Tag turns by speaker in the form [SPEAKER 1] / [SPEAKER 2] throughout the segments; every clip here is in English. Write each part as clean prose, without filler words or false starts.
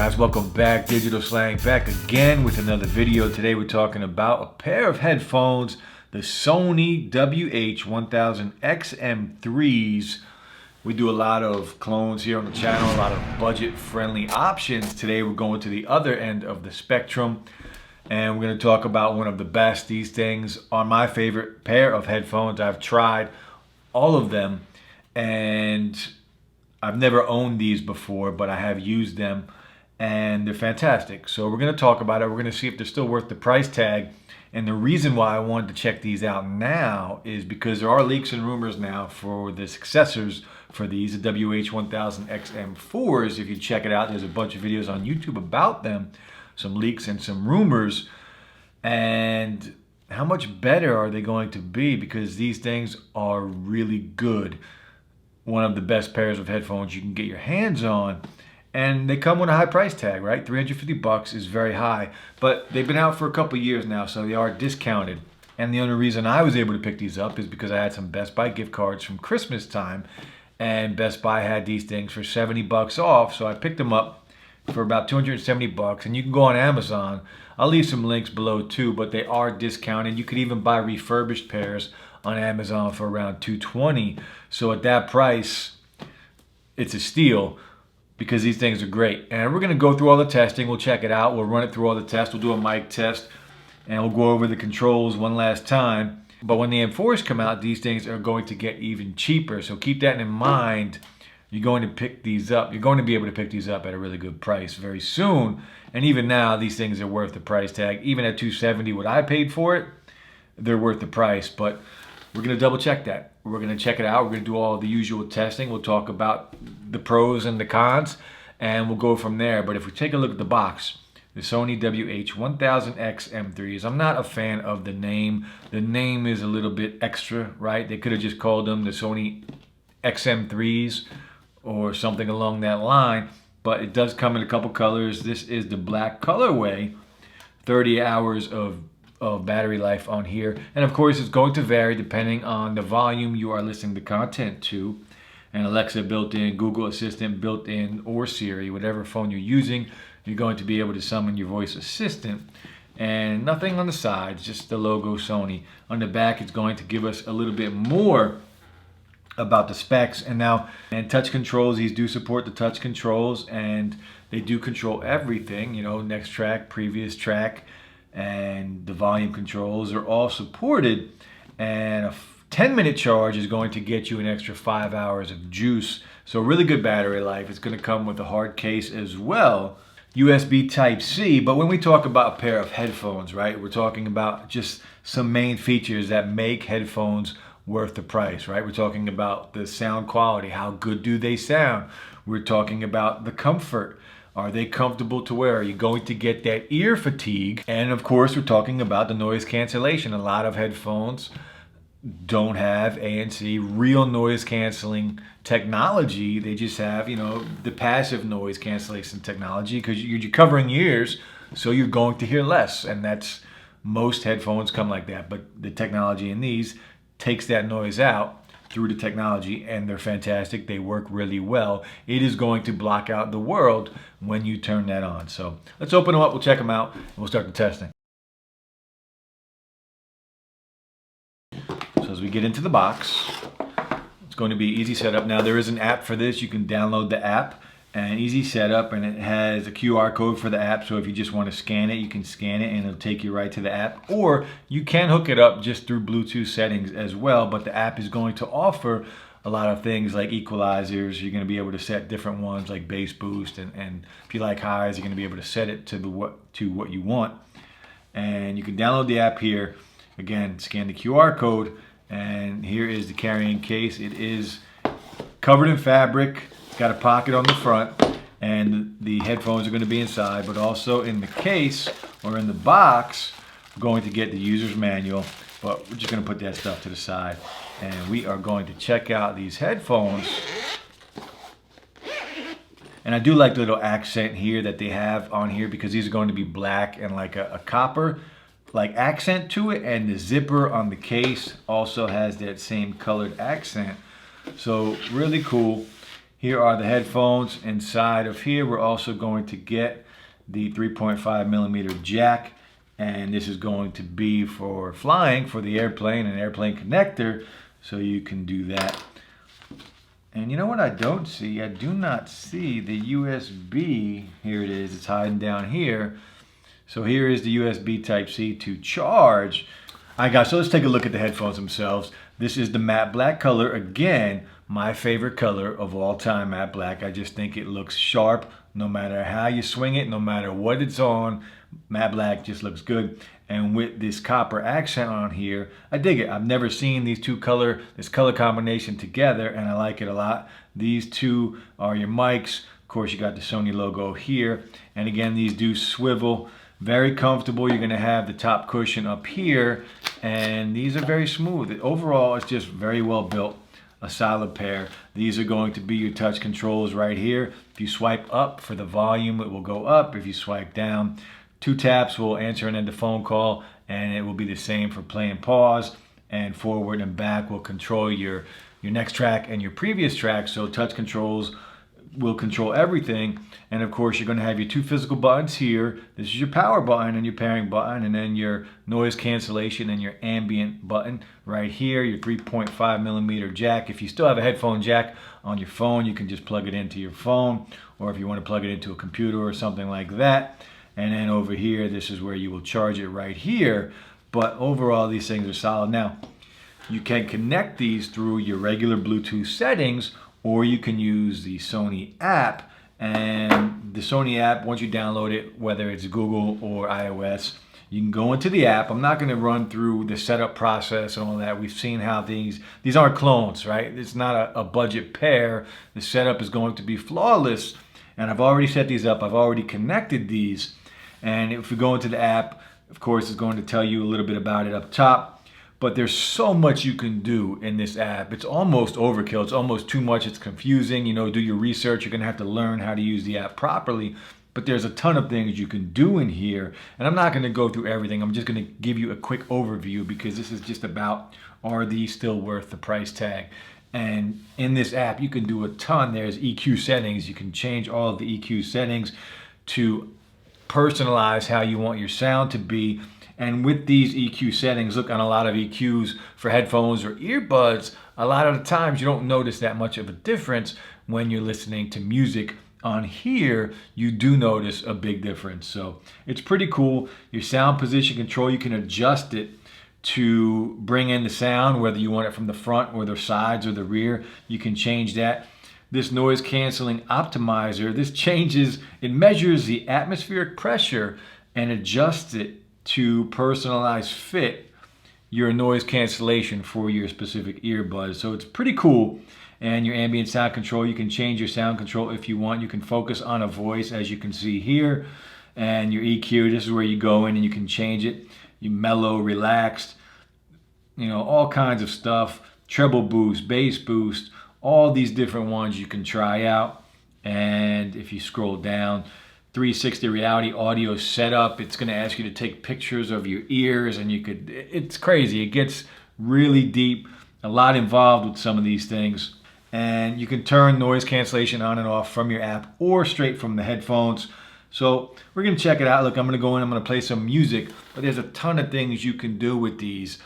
[SPEAKER 1] guys, welcome back. Digital Slang back again with another video. Today we're talking about a pair of headphones, the Sony WH1000XM3s. We do a lot of clones here on the channel, a lot of budget-friendly options. Today we're going to the other end of the spectrum, and we're going to talk about one of the best. These things are my favorite pair of headphones. I've tried all of them, and I've never owned these before, but I have used them, and they're fantastic. So we're going to talk about it. We're going to see if they're still worth the price tag. And the reason why I wanted to check these out now is because there are leaks and rumors now for the successors for these, the WH1000XM4s. If you check it out, there's a bunch of videos on YouTube about them, some leaks and some rumors. And how much better are they going to be? Because these things are really good. One of the best pairs of headphones you can get your hands on. And they come with a high price tag, right? $350 is very high, but they've been out for a couple years now, so they are discounted. And the only reason I was able to pick these up is because I had some Best Buy gift cards from Christmas time, and Best Buy had these things for 70 bucks off, so I picked them up for about 270 bucks. And you can go on Amazon. I'll leave some links below too, but they are discounted. You could even buy refurbished pairs on Amazon for around $220. So at that price, it's a steal, because these things are great. And we're gonna go through all the testing. We'll check it out. We'll run it through all the tests. We'll do a mic test, and we'll go over the controls one last time. But when the M4s come out, these things are going to get even cheaper. So keep that in mind. You're going to pick these up. You're going to be able to pick these up at a really good price very soon. And even now, these things are worth the price tag. Even at $270, what I paid for it, they're worth the price. But we're gonna double check that. We're gonna check it out. We're gonna do all the usual testing. We'll talk about the pros and the cons, and we'll go from there. But if we take a look at the box, the Sony WH1000XM3s, I'm not a fan of the name. The name is a little bit extra, right? They could have just called them the Sony XM3s or something along that line, but it does come in a couple colors. This is the black colorway, 30 hours of battery life on here. And of course, it's going to vary depending on the volume you are listening to content to. And Alexa built in, Google Assistant built in, or Siri, whatever phone you're using, you're going to be able to summon your voice assistant. And nothing on the sides, just the logo Sony. On the back, it's going to give us a little bit more about the specs. And now, and touch controls, these do support the touch controls, and they do control everything, you know, next track, previous track, and the volume controls are all supported. And a 10-minute charge is going to get you an extra 5 hours of juice. So really good battery life. It's going to come with a hard case as well, USB Type-C. But when we talk about a pair of headphones, right, we're talking about just some main features that make headphones worth the price, right? We're talking about the sound quality. How good do they sound? We're talking about the comfort. Are they comfortable to wear? Are you going to get that ear fatigue? And of course, we're talking about the noise cancellation. A lot of headphones don't have ANC, real noise canceling technology. They just have, you know, the passive noise cancellation technology, because you're covering ears, so you're going to hear less. And that's, most headphones come like that. But the technology in these takes that noise out through the technology, and they're fantastic. They work really well. It is going to block out the world when you turn that on. So let's open them up, we'll check them out, and we'll start the testing. So as we get into the box, it's going to be easy setup. Now there is an app for this. You can download the app, and easy setup, and it has a QR code for the app. So if you just want to scan it, you can scan it and it'll take you right to the app. Or you can hook it up just through Bluetooth settings as well, but the app is going to offer a lot of things like equalizers. You're going to be able to set different ones like bass boost, and if you like highs, you're going to be able to set it to what you want. And you can download the app here. Again, scan the QR code, and here is the carrying case. It is covered in fabric. It's got a pocket on the front, and the headphones are going to be inside, but also in the case or in the box, we're going to get the user's manual, but we're just going to put that stuff to the side, and we are going to check out these headphones. And I do like the little accent here that they have on here, because these are going to be black and like a copper like accent to it, and the zipper on the case also has that same colored accent. So really cool. Here are the headphones. Inside of here, we're also going to get the 3.5 millimeter jack, and this is going to be for flying, for the airplane, an airplane connector, so you can do that. And you know what I don't see? I do not see the USB. Here it is. It's hiding down here. So here is the USB Type-C to charge. All right, guys, so let's take a look at the headphones themselves. This is the matte black color. Again, my favorite color of all time, matte black. I just think it looks sharp no matter how you swing it, no matter what it's on. Matte black just looks good. And with this copper accent on here, I dig it. I've never seen this color combination together, and I like it a lot. These two are your mics. Of course, you got the Sony logo here. And again, these do swivel. Very comfortable. You're going to have the top cushion up here, and these are very smooth. Overall, it's just very well built. A solid pair. These are going to be your touch controls right here. If you swipe up for the volume, it will go up. If you swipe down, 2 taps will answer and end the phone call, and it will be the same for play and pause, and forward and back will control your next track and your previous track. So touch controls will control everything. And of course, you're going to have your 2 physical buttons here. This is your power button and your pairing button, and then your noise cancellation and your ambient button right here. Your 3.5 millimeter jack. If you still have a headphone jack on your phone, you can just plug it into your phone, or if you want to plug it into a computer or something like that. And then over here, this is where you will charge it right here. But overall, these things are solid. Now, you can connect these through your regular Bluetooth settings, or you can use the Sony app. And the Sony app, once you download it, whether it's Google or iOS, you can go into the app. I'm not going to run through the setup process and all that. We've seen how these aren't clones, right? It's not a budget pair. The setup is going to be flawless. And I've already set these up. I've already connected these. And if we go into the app, of course, it's going to tell you a little bit about it up top. But there's so much you can do in this app. It's almost overkill. It's almost too much. It's confusing. You know, do your research. You're going to have to learn how to use the app properly. But there's a ton of things you can do in here. And I'm not going to go through everything. I'm just going to give you a quick overview, because this is just about, are these still worth the price tag? And in this app, you can do a ton. There's EQ settings. You can change all of the EQ settings to personalize how you want your sound to be. And with these EQ settings, look, on a lot of EQs for headphones or earbuds, a lot of the times you don't notice that much of a difference when you're listening to music. On here, you do notice a big difference. So it's pretty cool. Your sound position control, you can adjust it to bring in the sound, whether you want it from the front or the sides or the rear. You can change that. This noise canceling optimizer, this changes, it measures the atmospheric pressure and adjusts it to personalize fit your noise cancellation for your specific earbuds. So it's pretty cool. And your ambient sound control, you can change your sound control if you want. You can focus on a voice, as you can see here. And your EQ, this is where you go in and you can change it. You mellow, relaxed, you know, all kinds of stuff. Treble boost, bass boost, all these different ones you can try out. And if you scroll down, 360 reality audio setup, it's going to ask you to take pictures of your ears, and it's crazy. It gets really deep, a lot involved with some of these things. And you can turn noise cancellation on and off from your app or straight from the headphones. So we're going to check it out. Look, I'm going to go in, I'm going to play some music, but there's a ton of things you can do with these.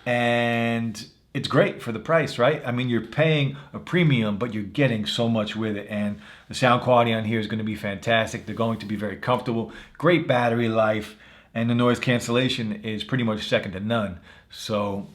[SPEAKER 1] And it's great for the price, right? I mean, you're paying a premium, but you're getting so much with it. And the sound quality on here is going to be fantastic. They're going to be very comfortable, great battery life, and the noise cancellation is pretty much second to none. So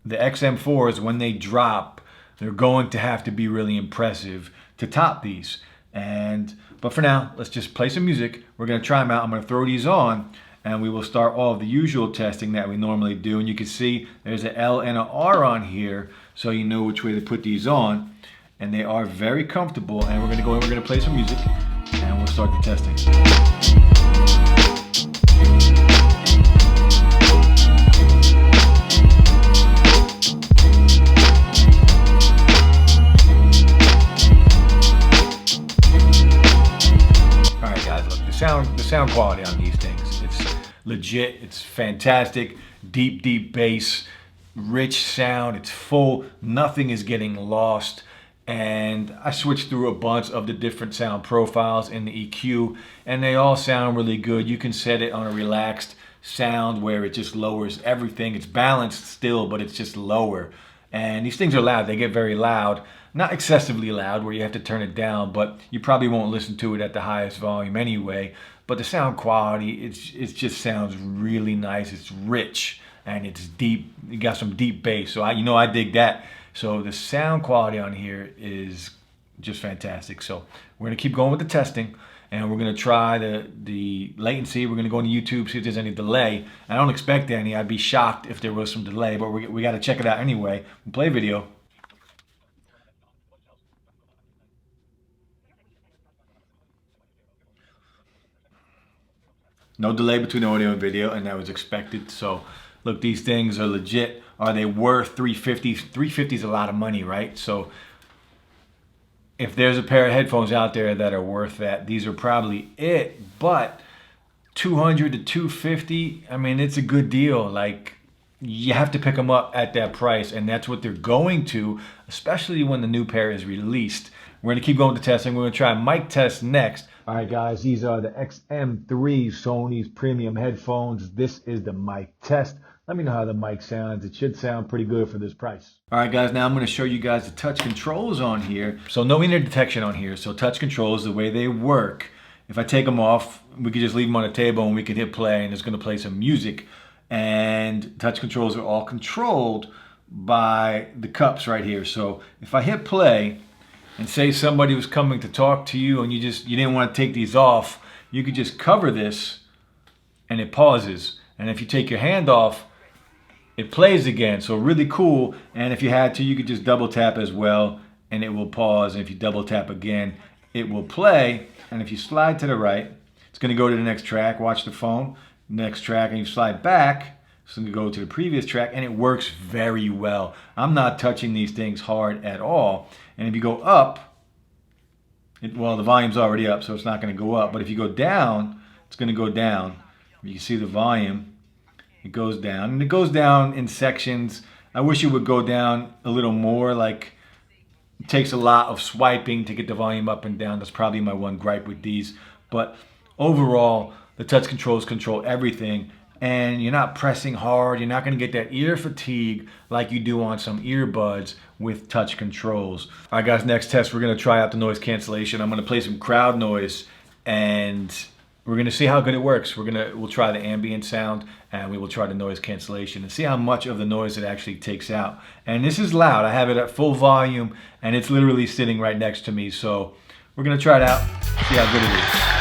[SPEAKER 1] the XM4s, when they drop, they're going to have to be really impressive to top these. But for now, let's just play some music. We're going to try them out. I'm going to throw these on, and we will start all of the usual testing that we normally do. And you can see there's an L and an R on here, so you know which way to put these on. And they are very comfortable. And we're going to go in, we're going to play some music, and we'll start the testing. All right, guys, look, the sound quality on these things, it's legit, it's fantastic. Deep bass, rich sound, it's full, nothing is getting lost. and I switched through a bunch of the different sound profiles in the EQ, and they all sound really good. You can set it on a relaxed sound where it just lowers everything. It's balanced still, but it's just lower. And these things are loud. They get very loud. Not excessively loud where you have to turn it down, but you probably won't listen to it at the highest volume anyway. But the sound quality, it just sounds really nice. It's rich and it's deep. You got some deep bass, so I dig that. So the sound quality on here is just fantastic. So we're gonna keep going with the testing, and we're gonna try the latency. We're gonna go into YouTube, see if there's any delay. I don't expect any. I'd be shocked if there was some delay, but we gotta check it out anyway. We'll play video. No delay between audio and video, and that was expected. So look, these things are legit. Are they worth $350? $350 is a lot of money, right? So if there's a pair of headphones out there that are worth that, these are probably it. But $200 to $250, I mean, it's a good deal. Like, you have to pick them up at that price, and that's what they're going to, especially when the new pair is released. We're gonna keep going to testing. We're gonna try mic test next. All right, guys, these are the XM3 Sony's premium headphones. This is the mic test. Let me know how the mic sounds. It should sound pretty good for this price. All right, guys, now I'm gonna show you guys the touch controls on here. So no inner detection on here. So touch controls, the way they work, if I take them off, we could just leave them on the table and we can hit play and it's gonna play some music. And touch controls are all controlled by the cups right here. So if I hit play, and say somebody was coming to talk to you and you didn't want to take these off, you could just cover this and it pauses. And if you take your hand off, it plays again. So really cool. And if you had to, you could just double tap as well and it will pause. And if you double tap again, it will play. And if you slide to the right, it's going to go to the next track. Watch the phone, next track, and you slide back. It's going to go to the previous track, and it works very well. I'm not touching these things hard at all. And if you go up, well, the volume's already up, so it's not going to go up. But if you go down, it's going to go down. You can see the volume. It goes down, and it goes down in sections. I wish it would go down a little more. Like, it takes a lot of swiping to get the volume up and down. That's probably my one gripe with these. But overall, the touch controls control everything. And you're not pressing hard. You're not going to get that ear fatigue like you do on some earbuds with touch controls. All right, guys, next test, we're going to try out the noise cancellation. I'm going to play some crowd noise, and we're going to see how good it works. We'll try the ambient sound, and we will try the noise cancellation and see how much of the noise it actually takes out. And this is loud. I have it at full volume, and it's literally sitting right next to me. So we're going to try it out, see how good it is.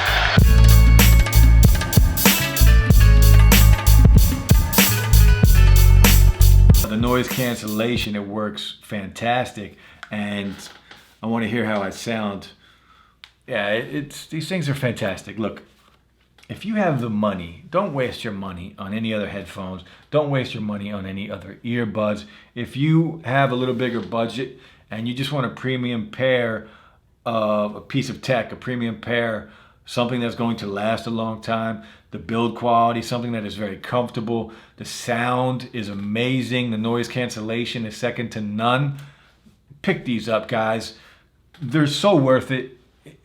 [SPEAKER 1] The noise cancellation, it works fantastic, and I want to hear how I sound. Yeah, these things are fantastic. Look, if you have the money, don't waste your money on any other headphones. Don't waste your money on any other earbuds. If you have a little bigger budget and you just want a premium pair of a piece of tech, a premium pair, something that's going to last a long time, the build quality, something that is very comfortable, the sound is amazing, the noise cancellation is second to none, pick these up, guys. They're so worth it.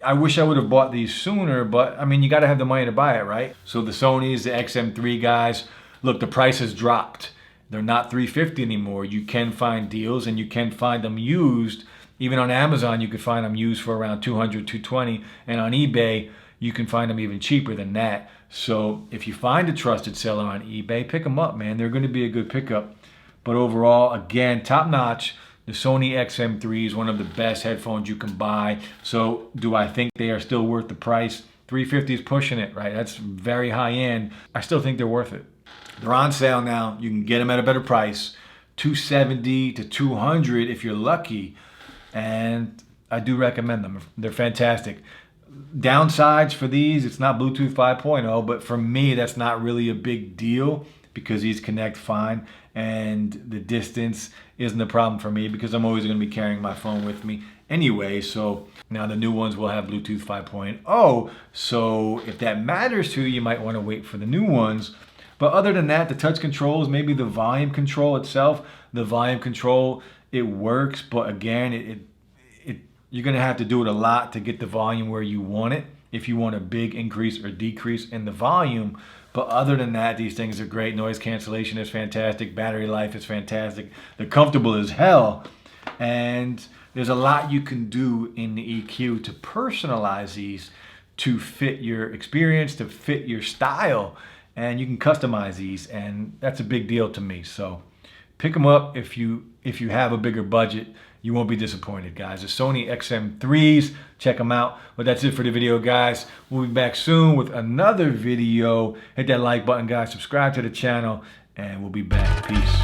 [SPEAKER 1] I wish I would have bought these sooner, but I mean, you got to have the money to buy it, right? So the Sonys, the XM3 guys, look, the price has dropped. They're not $350 anymore. You can find deals, and you can find them used. Even on Amazon, you could find them used for around $200, $220, and on eBay, you can find them even cheaper than that. So if you find a trusted seller on eBay, pick them up, man. They're going to be a good pickup. But overall, again, top notch. The Sony XM3 is one of the best headphones you can buy. So do I think they are still worth the price? $350 is pushing it, right? That's very high end. I still think they're worth it. They're on sale now. You can get them at a better price. $270 to $200 if you're lucky. And I do recommend them. They're fantastic. Downsides for these, it's not Bluetooth 5.0, but for me, that's not really a big deal because these connect fine, and the distance isn't a problem for me because I'm always going to be carrying my phone with me anyway. So now the new ones will have Bluetooth 5.0, so if that matters to you, you might want to wait for the new ones. But other than that, the touch controls, maybe the volume control itself, the volume control, it works, but again, it You're gonna have to do it a lot to get the volume where you want it, if you want a big increase or decrease in the volume. But other than that, these things are great. Noise cancellation is fantastic. Battery life is fantastic. They're comfortable as hell. And there's a lot you can do in the EQ to personalize these to fit your experience, to fit your style. And you can customize these, and that's a big deal to me. So pick them up if you have a bigger budget. You won't be disappointed, guys. The Sony XM3s, check them out. But that's it for the video, guys. We'll be back soon with another video. Hit that like button, guys. Subscribe to the channel, and we'll be back. Peace.